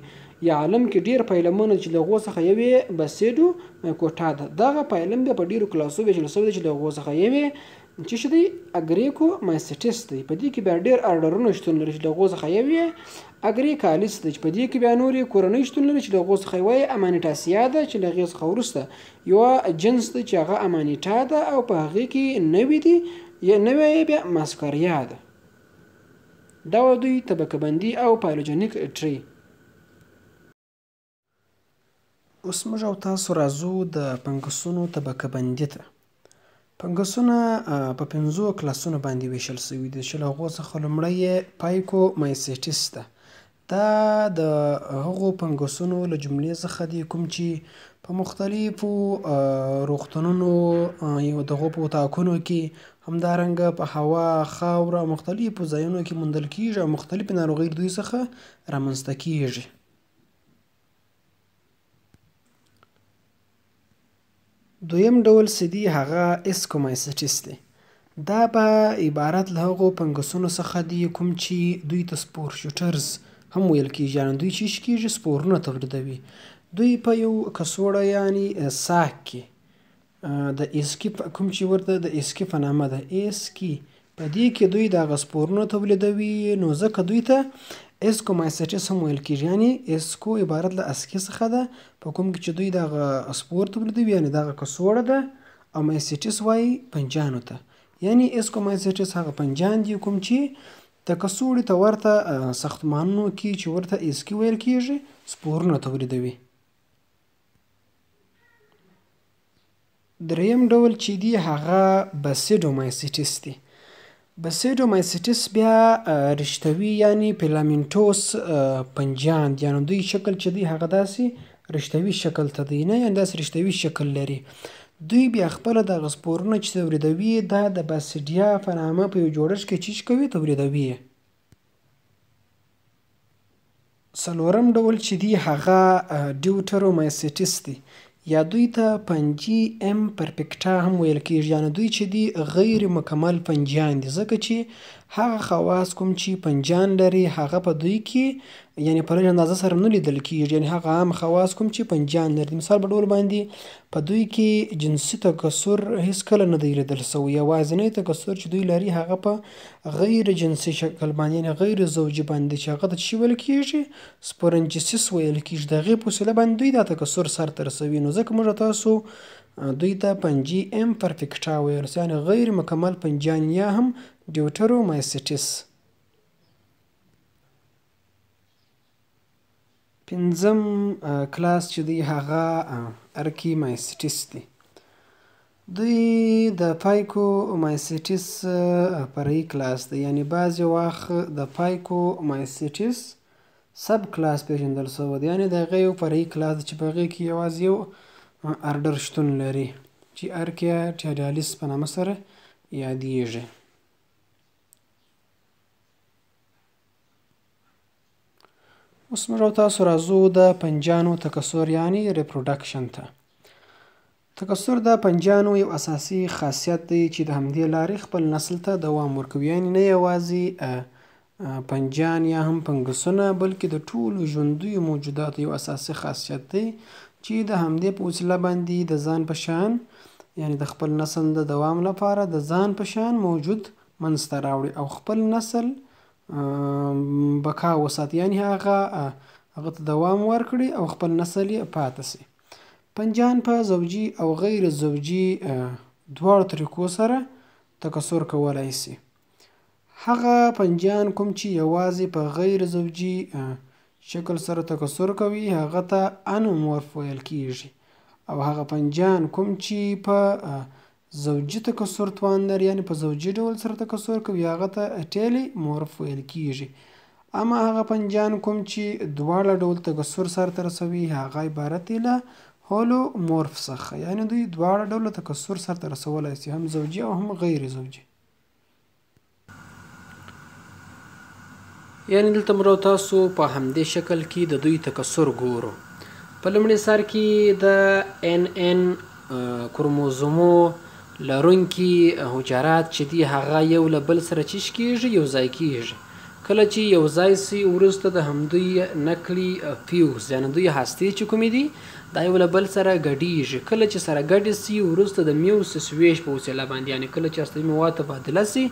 یا عالم کې ډېر فایلمونه چې له هغو څخه یو یې بسیډو مایکوټا ده. دغه فایلم بیا په ډېرو کلاسو ویشل شوی دی چې له هغو څخه یو یې چې څه دی اګریکو مایسټس دی. په دې کې بیا ډېر ارډرونه شتون لري چې له هغو څخه یو یې اګریکالیس دی، چې په دې کې بیا نورې کورنۍ شتون لري چې له هغو څخه یوه یې امانیټاسیا ده، چې له هغې څخه وروسته یوه جنس ده چې هغه امانیټا ده، او په هغې کې نوې دي یا نوې یې بیا ماسکاریا ده. دا و دوی طبقه بندي او پایلوجنیک ټری. اوس موږ او تاسو راځو د فنګسونو طبقه بندي ته. فنګسونه په 5 کلاسونو باندې ویشل شوي دي چې له هغو څخه لومړی یې پایکومایسیټس ده. دا د هغو فنګسونو له جملې څخه دي کوم چې په مختلفو روغتونونو د هغو په اتاقونو کې، همدارنګه په هوا، خاوره او مختلفو ځایونو کې موندل کیږي او مختلفې ناروغۍ دوی څخه رامنځته کیږي. دویم ډول چې دی هغه اسکومایسیټس دی. دا به عبارت له هغو فنګسونو څخه دي کوم چې دوی ته سپور شوټرز هم ویل کیږي، یعنې دوی چې کیږي سپورونه تولیدوي. دوی په یو کڅوړه یعنې ساک کې د اسکي کوم چې ورته د اسکي په نامه ده اسکي، په دې کې دوی دغه سپورونه تولیدوي. نو ځکه دوی ته اسکومایسیټس هم ویل کیږي، یعنې اسکو عبارت له اسکي څخه ده، په کوم کې چې دوی دغه سپور تولیدوي، یعنې دغه کڅوړه ده، او مایسیټس وایي فنجیانو ته. یعنې اسکومایسیټس هغه فنجیان دي کوم چې د کڅوړې ته ورته ساختمانونو کې چې ورته اسکي ویل کیږي سپورونه تولیدوي. دریم ډول چې دی هغه بسیډومایسیټس دی. بسیډومایسیټس بیا رشتوي یعنې فیلامنټوس فنجیان دي، یعنې دوی شکل چې دی هغه داسې رشتوي شکل ته دی، نه یعنې داسې رشتوي شکل لري. دوی بیا خپله دغه سپورونه چې تولیدوي دا د باسیډیا په نامه په یو جوړښت کې چیچ کوي تولیدوي. څلورم ډول چې دی هغه ډیوټرومایسیټس دی، یا دوی ته فنجي ام پرفیکټا هم ویل کیږي، یعنې دوی چې دی غیر مکمل فنجیان دي، ځکه چې هغه خواص کوم چې فنجیان لري هغه په دوی کې یعنې په لږ اندازه سره نه لیدل کیږي، یعنې هغه عام خواص کوم چې فنجیان لري. مثال په ډول باندې په دوی کې جنسي تکثر هیڅکله نه دی لیدل سوی. یوازینی تکثر چې دوی لري هغه په غیر جنسي شکل باندې یعنې غیر زوجي باندې، چې هغه ته څه ویل کیږي سپورنجیسیس ویل کیږي. د هغې په وسیله باندې دوی دا تکثر سرته رسوي. نو ځکه موږ تاسو دوی ته فنجي ام پرفیکټا ویل، یعنې غیر مکمل فنجیان یا هم ډیوټرومایسیټس. پنځم کلاس چې دی هغه ارکیمایسیټس دی. دوی د پایکومایسیټس فرعي کلاس دی، یعنې بعضې وخت د پایکومایسیټس سب کلاس پیژندل شوی دی، یعنې د هغې یو فرعي کلاس دی چې په هغې کې یوازې یو ارډر شتون لري چې ارکیاټیډالیس په نامه سره یادیږي. اوس موږ او تاسو راځو د فنجیانو تکثر یعنې ریپروډکشن ته. تکثر د فنجیانو یو اساسي خاصیت دی چې د همدې لارې خپل نسل ته دوام ورکوي، یعنې نه یوازې فنجیان یا هم فنګسونه بلکې د ټولو ژوندیو موجوداتو یو اساسي خاصیت دی چې د همدې په وسیله باندې د ځان په شان یعنې د خپل نسل د دوام لپاره د ځان په شان موجود منځته راوړي او خپل نسل بقا وساتي، یعنې هغه هغه ته دوام ورکړي او خپل نسل یې پاتې سي. فنجیان په زوجي او غیر زوجي دواړو طریقو سره تکثر کولی سي. هغه فنجیان کوم چې یوازې په غیر زوجي شکل سره تکثر کوي هغه ته انومورف ویل کیږي او هغه فنجیان کوم چې په زوجي تکثر توان لري یعنې په زوجي ډول سره تکثر کوي هغه ته ټیلی مورف ویل کیږي. اما هغه فنجیان کوم چې دواړه ډول تکثر سرته رسوي هغه عبارت دی له هولو مورف څخه، یعنې دوی دواړه ډوله تکثر سرته رسولی سي، هم زوجي او هم غیر زوجي. یعنې دلته موږ تاسو په همدې شکل کې د دوی تکثر ګورو. په لومړي سر کې د NN کروموزومو لرونکي حجرات چې دي هغه یو له بل سره چیش کېږي یو ځای کېږي. کله چې یو ځای سي وروسته د همدوی نقلي فیوز یعنې دوی هستې چې کومې دي دا یو له بل سره ګډېږي. کله چې سره ګډې سي وروسته د میوسس ویش په وسیله باندې یعنې کله چې هستوي مواد تبادله سي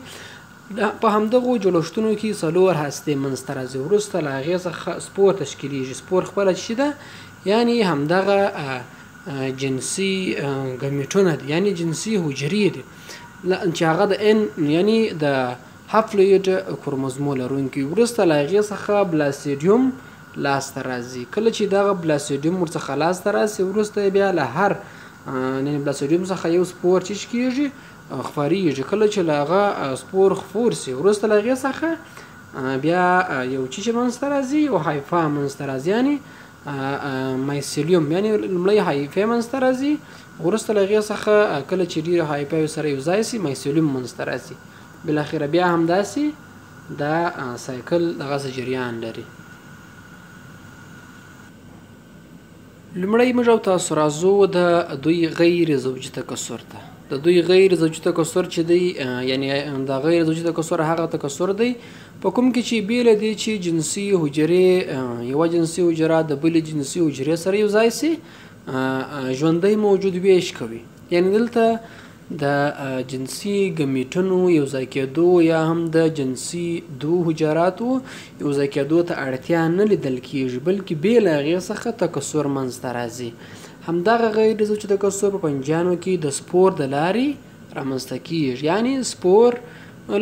په همدغو جوړښتونو کې څلور هستې منځته راځي. وروسته له هغې څخه سپور تشکیلیږي. سپور خپله چې ده یعنې همدغه جنسي ګمیټونه دي یعنې جنسي حجرې دي چې هغه د N یعنې د هاپلوید کروموزومو لرونکي. وروسته له هغې څخه بلاسیډیوم لاسته راځي. کله چې دغه بلاسیډیوم ورڅخه لاسته راسي وروسته بیا له هر بلاسیډیوم څخه یو سپور چیش کېږي خپریږي. کله چې له هغه سپور خپور سي وروسته له هغې څخه بیا یو چیش منځته راځي یو هایفا منځته راځي یعنې مایسیلیوم یعنې لومړی هایفې منځته راځي وروسته له هغې څخه کله چې ډېرې هایفاوې سره یو ځای سي مایسیلیوم منځته راځي. بالاخره بیا همداسې دا سایکل دغسې جریان لري. لومړی موږ او تاسو راځو د دوی غیر زوجي تکثر ته. د دوی غیر زوجي تکثر چې دی یعنې د غیر زوجي تکثر هغه تکثر دی په کوم کې چې بیله دی چې جنسي حجرې یوه جنسي حجره د بلې جنسي حجرې سره یو ځای سي ژوندی موجود ویش کوي. یعنې دلته د جنسي ګمیټونو یو ځای کېدو یا هم د جنسي دو حجراتو یو ځای کېدو ته اړتیا نه لیدل کېږي بلکې بې له هغې څخه تکثر منځته راځي. همدغه غیر زوجي تکثر په فنجیانو کې د سپور د لارې رامنځته کېږي. یعنې سپور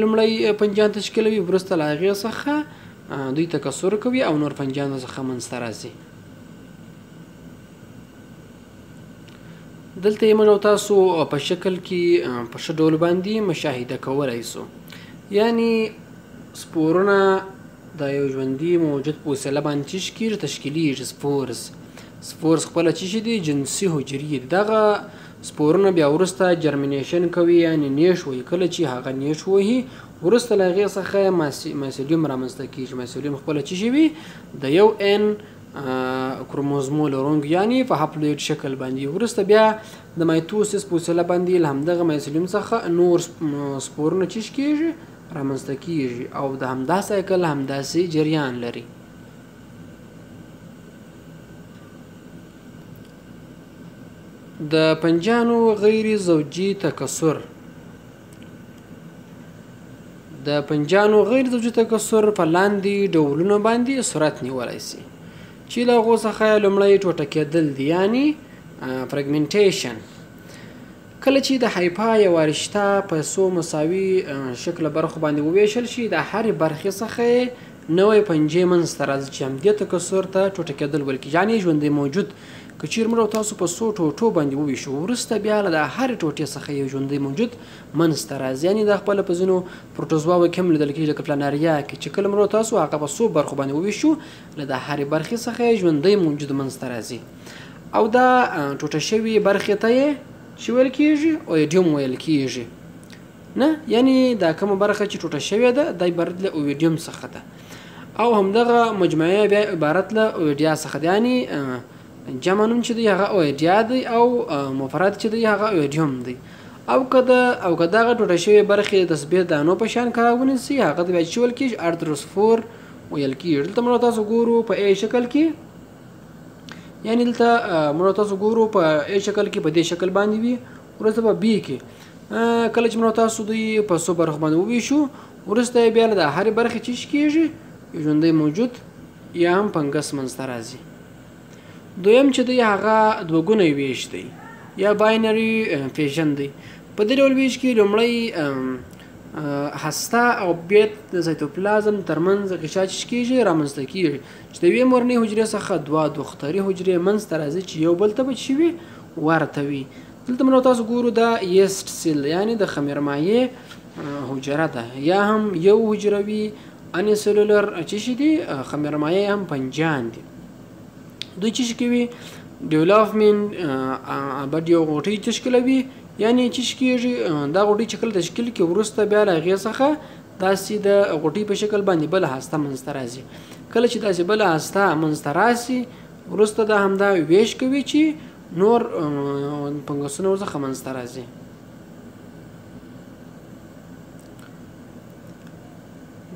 لومړی فنجیان تشکیلوي وروسته له هغې څخه دوی تکثر کوي او نور فنجیانو څخه منځته راځي. دلته یې موږ او تاسو په شکل کې په ښه ډول باندې مشاهده کولی سو. یعنې سپورونه د یو ژوندي موجود په وسیله باندې چیش کېږي تشکیلیږي. سپورز خپله چیشي دي جنسي حجرې دي. دغه سپورونه بیا وروسته جرمینیشن کوي یعنې نیش وهي. کله چې هغه نیش وهي وروسته له هغې څخه مایسیلیوم رامنځته کېږي. مایسیلیوم خپله چیشي وي د یو N کروموزومو لرونکي یعنې په هاپلوید شکل باندې. وروسته بیا د مایتوسس په وسیله باندې له همدغه مایسیلیوم څخه نور سپورونه چیش کېږي رامنځته کېږي او د همدا سایکل همداسې جریان لري. د فنجیانو غیر زوجي تکثر په لاندې ډولونو باندې صورت نیولی سي چې له هغو څخه لومړی ټوټه کېدل دي یعنې فرګمنټیشن. کله چې د هایفا یوه رشته په څو مساوي شکله برخو باندې وویشل شي د هرې برخې څخه یې نوی فنجي منځته راځي چې همدې تکثر ته ټوټه کېدل ویل کېږي. یعنې ژوندی موجود که چیرې موږ تاسو په څو ټوټو باندې وویشو وروسته بیا له د هرې ټوټې څخه یو ژوندی موجود منځته راځي. یعنې دا خپله په ځینو پروټوزواو کې هم لیدل کېږي لکه پلاناریا کې چې کله موږ تاسو هغه په څو برخو باندې وویشو له د هرې برخې څخه یې ژوندی موجود منځته راځي او دا ټوټه شوي برخې ته یې چې ویل کېږي اویډیوم ویل کېږي. نه یعنې دا کومه برخه چې ټوټه شوې ده دا عبارت له اویډیوم څخه ده او همدغه مجموعه بیا عبارت له اویډیا څخه ده. یعنې جمع نوم چې دی هغه اویډیا دی او مفرد چې دی هغه اویډیوم دی. او که دغه ټوټه شوې برخې د تصبیر دانو په شان کار ونیسي هغه ته بیا چې ویل کېږي ارتروسفور ویل کېږي. دلته موږ تاسو ګورو په ای شکل کې یعنې دلته موږ تاسو ګورو په ای شکل کې په دې شکل باندې وي وروسته په بي کې کله چې موږ تاسو دوی په څو برخو باندې وویشو وروسته یې بیا له د هرې برخې چیش کېږي یو ژوندی موجود یا هم فنګس منځته راځي. دویم چې دی هغه دوه ګونی ویش دی یا باینري فیژن دی. په دې ډول ویش کې لومړی هسته او بیت د سایتوپلازم ترمنځ غشا چې کېږي رامنځته کېږي چې د یوې مورنۍ حجرې څخه دوه دختري حجرې منځته راځي چې یو بل ته به چې وي ورته وي. دلته موږ تاسو ګورو دا یسټ سیل یعنې د خمیرمایع حجره ده یا هم یو حجروي اني سلولر چې شي دي خمیرمایع هم فنجیان دي. دوی چې کوي ډیولپمنټ بعد یو غوټۍ تشکیلوي یعنی چې کېږي دا غوټۍ چې کله تشکیل کې وروسته بیا له هغې څخه داسې د غوټۍ په شکل باندې بله هسته منځته راځي. کله چې داسې بله هسته منځته راسي وروسته دا همدا ویش کوي چې نور فنګسونه ورڅخه منځته راځي.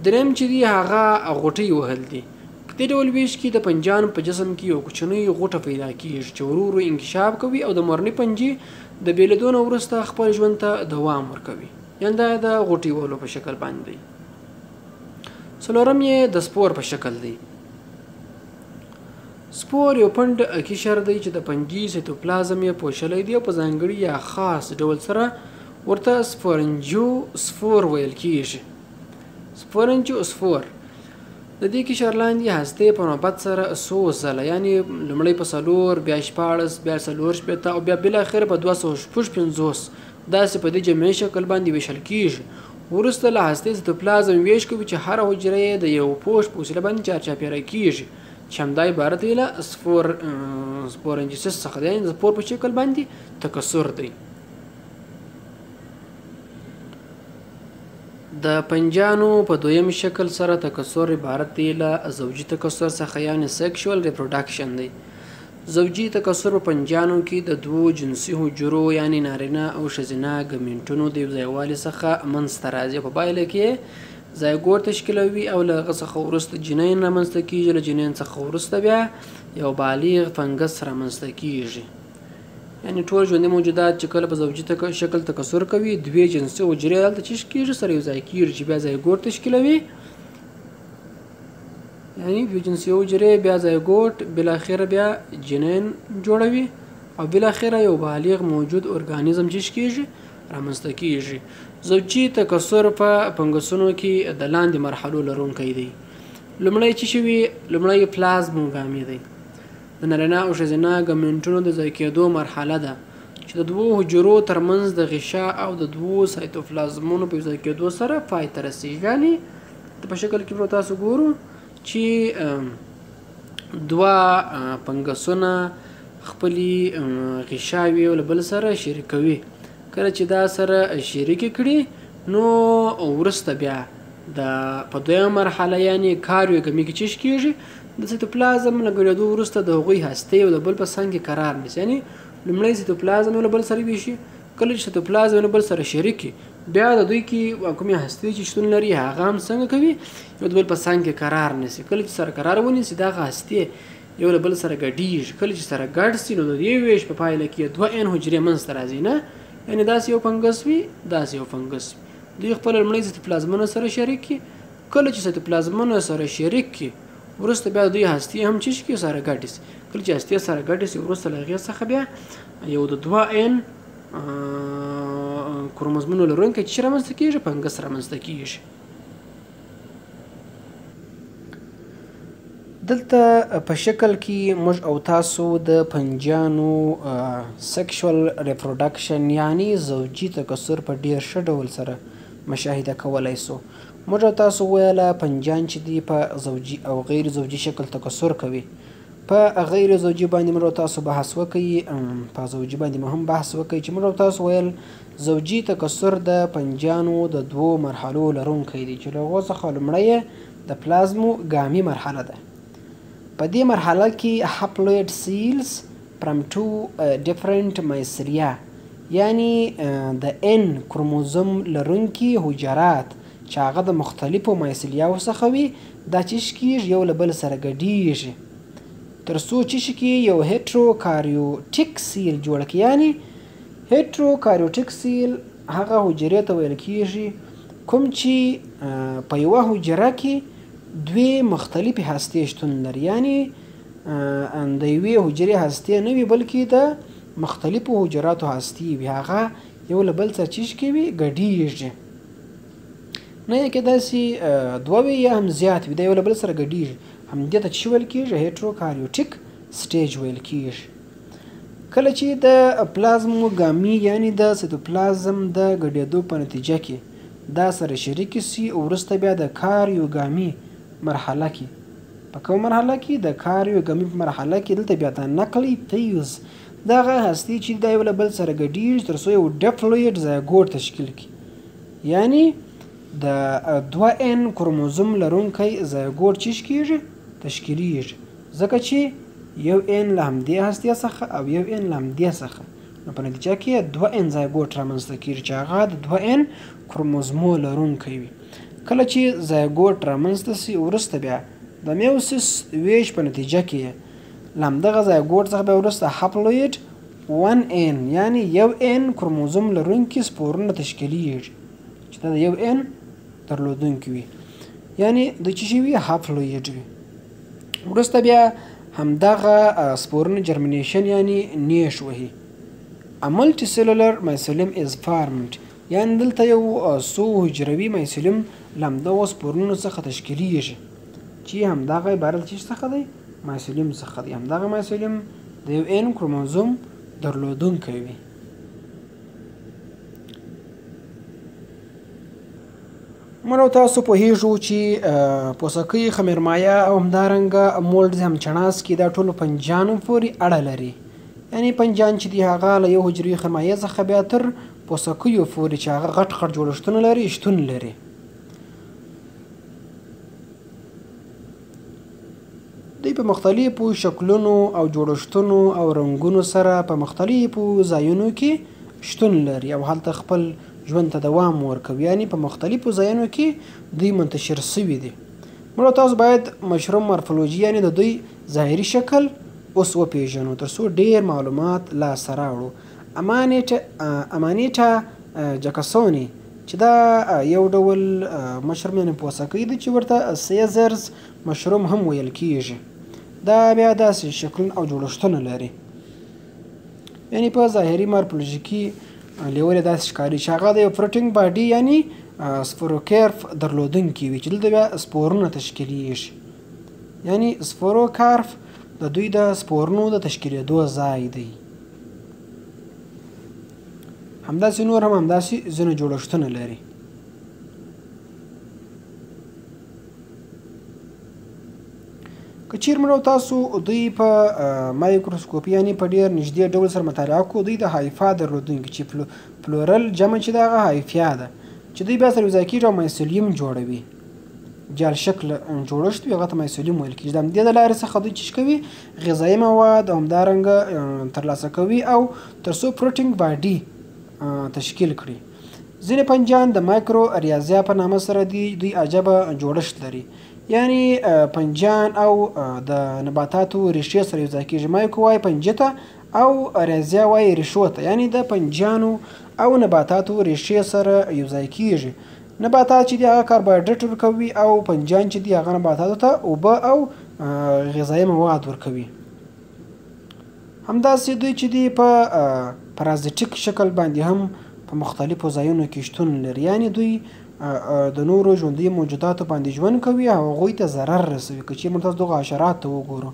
دریم چې دی هغه غوټۍ وهل دي. په دې ډول ویش کې د پنجیانو په جسم کې یو کوچنۍ غوټه پیدا کېږي چې ورو ورو انکشاف کوي او د مورنۍ پنجې د بېلېدو نه وروسته خپل ژوند ته دوام ورکوي. یعنې دا د غوټۍ وهلو په شکل باندې دی. څلورم یې د سپور په شکل دی. سپور یو پنډ قشر دی چې د فنجي سایتوپلازم یې پوښلی دی او په ځانګړي یا خاص ډول سره ورته سپورنجو سپور ویل کېږي. سپورنجو سپور د دې قشر لاندې هستې په نوبت سره څو ځله یعنې لومړی په 4 بیا 14 بیا 4 او بیا بالاخره په 255 داسې په دې جمعي شکل باندې ویشل کېږي. وروسته له هستې سایتوپلازم ویش کوي چې هره حجره یې د یو پوښ په وسیله باندې چارچاپېره کېږي چې همدا عبارت یې له سپورنجیسس څخه دی یعنې د سپور په شکل باندې تکثر دی. د پنجیانو په دویم شکل سره تکثر عبارت دی له زوجي تکثر څخه یعنې سیکشوال ریپروډکشن دی. زوجي تکثر په پنجیانو کې د دوو جنسي حجرو یعنې نارینه او ښځینه ګمینټونو د یوځایوالي څخه منځته راځي. په پایله کې زایګوټ تشکیلوي او له هغه څخه وروسته جنین رامنځته کېږي. له جنین څخه وروسته بیا یو بالغ فنګس رامنځته کېږي. یعنې ټول ژوندي موجودات چې کله په زوجي شکل تکثر کوي دوې جنسي حجرې هلته چې کېږي سره یو ځای کېږي چې بیا زایګوټ تشکیلوي یعنې دوې جنسي حجرې بیا زایګوټ بالاخره بیا جنین جوړوي او بالاخره یو بالغ موجود ارګانیزم چې کېږي رامنځته کېږي. زوجي تکثر په فنګسونو کې د لاندې مرحلو لرونکی دی. لومړی چې شوي لومړی پلازموګامي دی. د نارینه او ښځینه ګمینټونو د ځای کېدو مرحله ده چې د دوو حجرو ترمنځ د غشا او د دوو سایتوپلازمونو په ځای کېدو سره پای ته رسېږي. یعنې په شکل کې به تاسو ګورو چې دوه فنګسونه خپلې غشاوې له بل سره شریکوي. کله چې دا سره شریکې کړي نو وروسته بیا په دویمه مرحله یعنې کاریوګامي کې چې کېږي د سایتوپلازم له ګډېدو وروسته د هغوی هستې یو د بل په څنګ کې قرار نیسي. یعنې لومړی سایتوپلازم یو له بل سره ویشي. کله چې سایتوپلازم یو له بل سره شریک وي بیا د دوی کې کومې هستې چې شتون لري هغه هم څنګه کوي یو د بل په څنګ کې قرار نیسي. کله چې سره قرار ونیسي دغه هستې یو له بل سره ګډېږي. کله چې سره ګډ سي نو د دې ویش په پایله کې 2 حجرې منځته راځي. نه یعنې داسې یو فنګس وي داسې یو فنګس وي. دوی خپل لومړی سایتوپلازمونه سره شریک کړي. کله چې سایتوپلازمونه سره شریک کړي وروسته بیا دوی هستې هم چې کړي سره ګډې سي. کله چې هستې سره ګډې سي وروسته له هغې څخه بیا یو د 2 کروموزومونو لرونکی چې رامنځته کېږي فنګس رامنځته کېږي. دلته په شکل کې موږ او تاسو د فنجیانو سیکشوال ریپروډکشن یعنی زوجي تکثر په ډیر ښه ډول سره مشاهده کولی سو. موږ او تاسو ویله فنجیان چې دي په زوجي او غیر زوجي شکل تکثر کوي. په غیر زوجي باندې موږ او تاسو بحث وکړي، په زوجي باندې مو هم بحث وکړي چې موږ او تاسو ویل زوجي تکثر د فنجیانو د 2 مرحلو لرونکی دی چې له هغو څخه لومړی د پلازموګامي مرحله ده. په دې مرحله کې هپلوید سیلز from 2 different mycelia یعنی د N کروموزوم لرونکي حجرات چې هغه د مختلفو مایسلیاو څخه وي دا چې کېږي یو له بل سره ګډېږي تر څو چې یو هیټروکاریوټیک سیل جوړ کړي. یعنی هیټروکاریوټیک سیل هغه حجرې ته ویل کېږي کوم چې په یوه حجره کې دوې مختلفې هستې شتون لري، یعنې د یوې حجرې هستې نه وي بلکې د مختلفو حجراتو هستې وي، هغه یو له بل سره چیش کوي ګډېږي. نه یې کېدای سي دوه وي یا هم زیات وي، دا یو له بل سره ګډېږي. همدې ته څه ویل کېږي؟ هیټروکاریوټیک سټیج ویل کېږي. کله چې د پلازموګامي یعنې د سیتوپلازم د ګډېدو په نتیجه کې دا سره شریکې سي، وروسته بیا د کاریوګامي مرحله کې، په کومه مرحله کې؟ د کاریوګامي په مرحله کې دلته بیا د نقلي فیز دغه هستې چې دا یو له بل سره ګډېږي تر څو یو ډیپلوید زایګوټ تشکیل کړي، یعنې د 2n کروموزوم لرونکی زایګوټ چیش کېږي؟ تشکیلیږي، ځکه چې یو n له همدې هستې څخه او یو n له همدې څخه، نو په نتیجه کې 2n زایګوټ رامنځته کېږي چې هغه د 2n کروموزومو لرونکی وي. کله چې زایګوټ رامنځته سي، وروسته بیا د میوسیس ویش په نتیجه کې له همدغه زایګوټ څخه بیا وروسته هاپلوید 1n یعنې یو n کروموزوم لرونکي سپورونه تشکیلیږي چې دا د یو n درلودونکي وي، یعنې د څه شي وي؟ هاپلوید وي. وروسته بیا همدغه سپورونه جرمینیشن یعنې نیش وهي. A multicellular mycelium is formed، یعنې دلته یو څو حجروي مایسیلیم له همدغو سپورونو څخه تشکیلیږي چې همدغه عبارت څه څخه دی؟ مایسیلیم څخه دی. همدغه مایسیلیم د یو n کروموزوم درلودونکی وي. موږ او تاسو پوهیږو چې پوڅکۍ، خمیرمایه او همدارنګه مولډز هم چڼاسکي دا ټولو فنجیانو پورې اړه لري، یعنې فنجیان چې دي هغه له یو حجروي خمیرمایه څخه بیا تر پوڅکیو پورې چې هغه غټ غټ جوړښتونه لري شتون لري. دوی په مختلفو شکلونو او جوړښتونو او رنګونو سره په مختلفو ځایونو کې شتون لري او هلته خپل ژوند ته دوام ورکوي، یعنې په مختلفو ځایونو کې دوی منتشر سوي دي. موږ تاسو باید مشروع مورفولوژي یعنې د دوی ظاهري شکل اوس وپېژنو تر څو ډېر معلومات لاسته راوړو. امانیټا جکسوني چې دا یو ډول مشروم یعنې پوڅکۍ دی چې ورته سیزرز مشروم هم ویل کېږي. دا بیا داسې شکلونه او جوړښتونه لري، یعنې په ظاهري مورفولوژیکي لیول یې داسې ښکاري چې هغه د یو فروټینګ باډي یعنې سپوروکیرف درلودونکي وي چې دلته بیا سپورونه تشکیلیږي، یعنې سپوروکارف د دوی د سپورونو د تشکیلېدو ځای دی. همداسې نور هم همداسې ځینې جوړښتونه لري. که چیرې موږ تاسو دوی په مایکروسکوپي یعنې په ډېر نږدې ډول سره مطالعه کړو، دوی د هایفا درلودونکي چې پلورل جمع چې د هغه هایفیا ده چې دوی بیا سره یوځای کېږي او مایسیلیم جوړوي، جال شکل جوړښت وي، هغه ته مایسیلیم ویل کېږي. د همدې د لارې څخه دوی څه کوي؟ غذایي مواد او همدارنګه ترلاسه کوي او تر څو پروټینګ باډي تشکیل کړي. ځینې فنجیان د مایکرو ریازیا په نامه سره دوی عجبه جوړښت لري، یعنې فنجیان او د نباتاتو ریښې سره یوځای کېږي. مایکو وایي فنجي ته او ریازیا وایي ریښو ته، یعنې د فنجیانو او نباتاتو ریښې سره یوځای کېږي. نباتات چې دي هغه کاربوهایډریټ ورکوي او فنجیان چې دي هغه نباتاتو ته اوبه او غذایي مواد ورکوي. همداسې دوی چې دي په پرازیټیک شکل باندې هم په مختلفو ځایونو کې شتون لري، یعنې دوی د نورو ژوندیو موجوداتو باندې ژوند کوي او هغوی ته ضرر رسوي. که چیرې موږ تاسو دغه حشرات ته وګورو،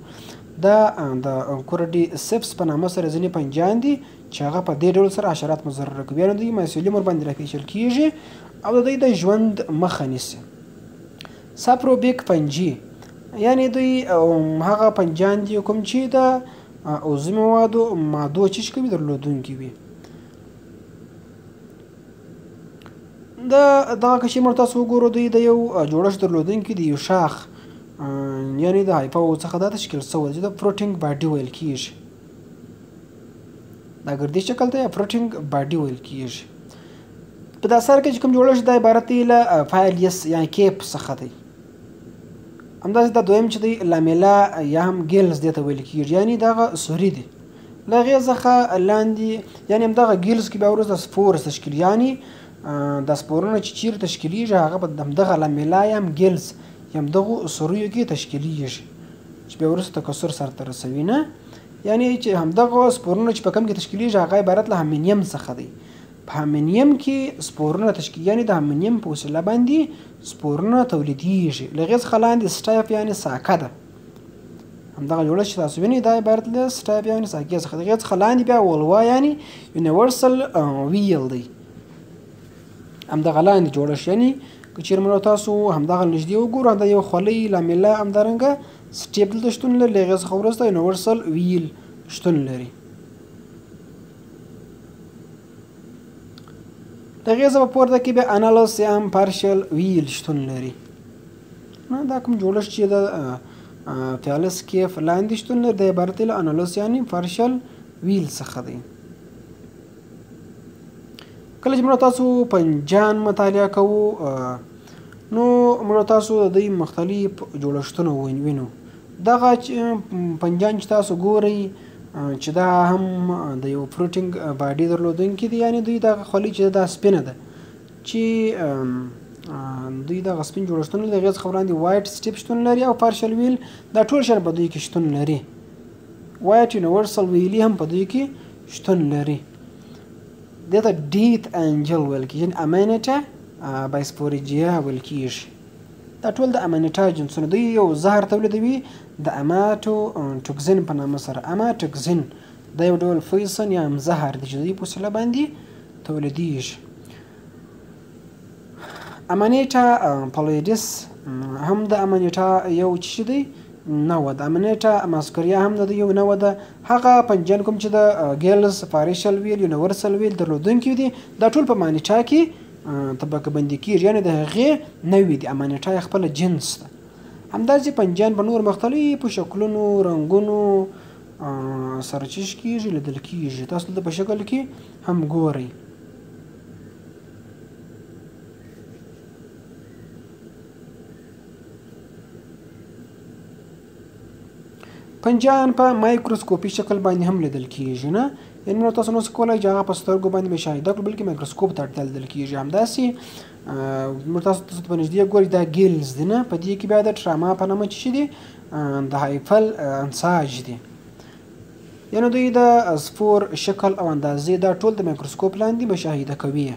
دا د کوریډیسپس په نامه سره ځینې فنجیان دي چې هغه په دې ډول سره حشرات مضرر کوي، یعنې دوی مایسیلیم ورباندې راپېچل کېږي او د دوی د ژوند مخه نیسي. ساپروبیک فنجي یعنې دوی هغه فنجیان دي کوم چې د عضوي مادو چیش کوي درلودونکي وي. دغه که چیرې موږ تاسو وګورو، دوی د یو جوړښت درلودونکي د یو شاخ یعنې د هایفاو څخه دا تشکیل شوی چې د فروټینګ باډي ویل کېږي. دا ګردي شکل ته فروټینګ باډي ویل کېږي. په دا سر کې چې کوم جوړښت دا عبارت دی له فایلیس یا کیپ څخه دی. همداسې دا دویم چې دی لامیلا یا هم ګیلز دې ته ویل کېږي، یعنې دغه سوري دی. له هغې څخه لاندې یعنې همدغه ګیلز کې بیا وروسته سپورس تشکیل، یعنې دا سپورونه چې چیرې تشکیلیږي هغه په همدغه لامیلا یا هم ګیلز همدغو سوریو کې تشکیلیږي چې بیا وروسته تکثر سرته رسوي نه، یعنی چې همدغه سپورونه چې په کوم کې تشکیلیږي هغه عبارت له همینیم څخه دی. په همینیم کې سپورونه تشکیل، یعنی د همینیم په وسیله باندې سپورونه تولیدیږي. له هغې څخه لاندې سټایف یعنې ساکه ده، همدغه جوړښت چې تاسو وینئ دا عبارت له سټایف یعنې ساکې څخه. د هغې څخه لاندې بیا ولوا یعنې یونیورسل ویل دی، همدغه لاندې جوړښت. یعنی که چېرې موږ تاسو همدغه نږدې وګورو، همدا یو خولۍ لامله همدارنګه سټیپ دلته شتون لري، له هغې څخه وروسته یونیورسل ویل شتون لري. د هغې څخه په پورته کې بیا انالس یا هم پارشل ویل شتون لري. دا کوم جوړښت چې د فیالس کیف لاندې شتون لري د عبارت له انالس یعنې پارشل ویل څخه دی. کله چې موږ تاسو فنجیان مطالعه کوو نو موږ تاسو د دوی مختلف جوړښتونه وینو. دغه فنجیان چې تاسو ګورئ چې دا هم د یو فروټینګ باډي درلودونکي دي، یعنې دوی دغه خولۍ چې دا سپینه ده چې دوی دغه سپین جوړښتونه لري، د هغې څخه وړاندې وایټ سټیپ شتون لري او پارشل ویل، دا ټول شیان په دوی کې شتون لري. وایټ یونیورسل ویلي هم په دوی کې شتون لري. دې ته ډیت انجل ویل کېږي، یعنې امانیټا بایسپوریجیا ویل کېږي. دا ټول د امانیټا جنسونه، دوی یو زهر تولیدوي د اماټوټوکزین په نامه سره. اماټوکزین دا یو ډول فیسن یا هم زهر دی چې د دوی په وسیله باندې تولیدیږي. امانیټا پالویډس هم د امانیټا یو څه دی نوع ده. امانیټا ماسکریا هم د یو نوع ده. هغه فنجیان کوم چې د ګیلز پارشل ویل یونیورسل ویل درلودونکي دي دا ټول په امانیټا کې طبقه بندي کېږي، یعنې د هغې نوعې دي. امانیټا یې خپله جنس ده. همداسې فنجیان په نور مختلفو شکلونو رنګونو سره چیش کېږي لیدل کېږي. تاسو دلته په شکل کې هم ګورئ. فنجیان په مایکروسکوپي شکل باندې هم لیدل کېږي نه، یعنې موږ تاسو نشو کولی چې هغه په سترګو باندې مشاهده کړو، بلکې مایکروسکوپ ته اړتیا لیدل کېږي. همداسې موږ تاسو په نږدې ګورئ دا ګیلز دي نه، په دې کې بیا د ټراما په نامه څه دي د هایفل انساج دي، یعنې دوی د سپور شکل او اندازې دا ټول د مایکروسکوپ لاندې مشاهده کوي.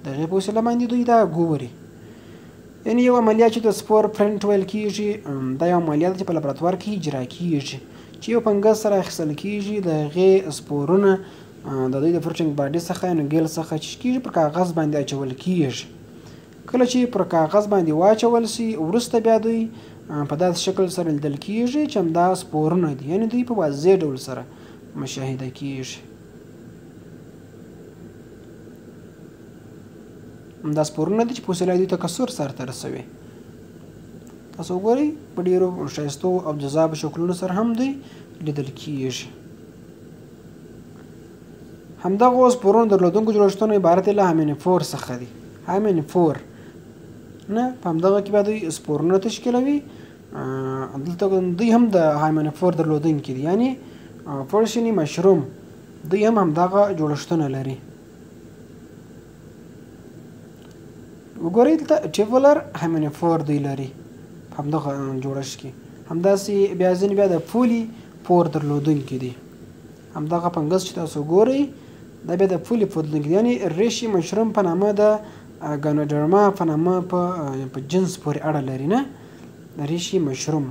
د هغې په وسیله باندې دوی دا ګوري. یعنې یو عملیات چې د سپور پرنټ ویل کېږي دا یو عملیات چې په لابراتوار کې اجرا کېږي چې یو فنګس سره اخیستل کېږي، د هغې سپورونه د دوی د فروټینګ باډي څخه یعنې ګیل څخه چې کېږي پر کاغذ باندې اچول کېږي. کله چې پر کاغذ باندې واچول سي وروسته بیا دوی په داسې شکل سره لیدل کېږي چې همدا سپورونه دي، یعنې دوی په واضح ډول سره مشاهده کېږي. همدا سپورونه دي چې په وسیله دوی تکثر سرته رسوي. تاسو وګورئ په ډېرو ښایستو او جذابو شکلونو سره هم دوی لیدل کېږي. همدغو سپورونو درلودونکو جوړښتونه عبارت له هامینیفور څخه دي. هامینیفور نه په همدغه کې بیا دوی سپورونه تشکیلوي. دلته دوی هم د هامینیفور درلودونکي دي، یعنې فرشني مشروم دوی هم همدغه جوړښتونه لري. وګورئ دلته ټیبولر هامینیفور دوی لري په همدغه جوړښت کې. همداسې بیا ځینې بیا د پولي پور درلودونکي دي. همدغه فنګس چې تاسو ګورئ دا بیا د پولي پور درلودونکي دي، یعنې ریشي مشروم په نامه د ګانوډرما په نامه په جنس پورې اړه لري نه، د ریشي مشروم.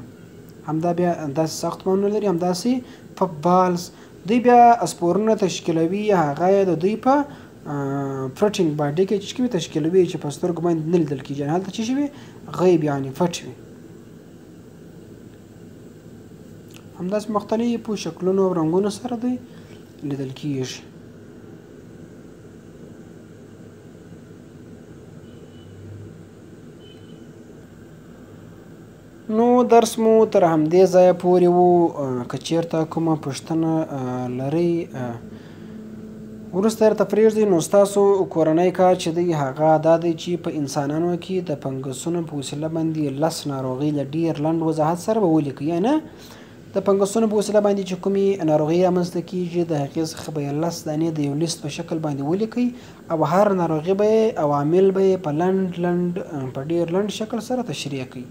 همدا بیا داسې ساختمانونه لري. همداسې پپ بالز دوی بیا سپورونه تشکیلوي، هغه یې د دوی په فروټینګ باډي کې چې کوي تشکیلوي چې په سترګو باندې نه لیدل کېږي، یعنې هلته څه شي وي غیب یعنې پټ وي. همداسې مختلفو شکلونو او رنګونو سره دوی لیدل کېږي. نو درس مو تر همدې ځایه پورې وو. که چېرته کومه پوښتنه لرئ وروسته درته پرېږدئ، نو ستاسو کورنی کار چې دی هغه دا دی چې په انسانانو کې د فنګسونو په وسیله باندې 10 ناروغۍ له ډېر لنډ وضاحت سره به ولیکئ. یعنې د فنګسونو په وسیله باندې چې کومې ناروغۍ رامنځته کېږي د هغې څخه به یې 10 دانې د یو لیست په شکل باندې ولیکئ او هر ناروغي به یې عوامل به یې په ډېر لنډ شکل سره تشریح کړئ.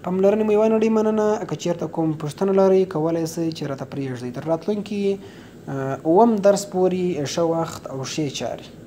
پاملرنې مو یوه نړۍ مننه. که چېرته کوم پوښتنه لرئ کولی شئ چې راته پرېږدئ. تر راتلونکي اووم درس پورې ښه وخت او ښې چارې.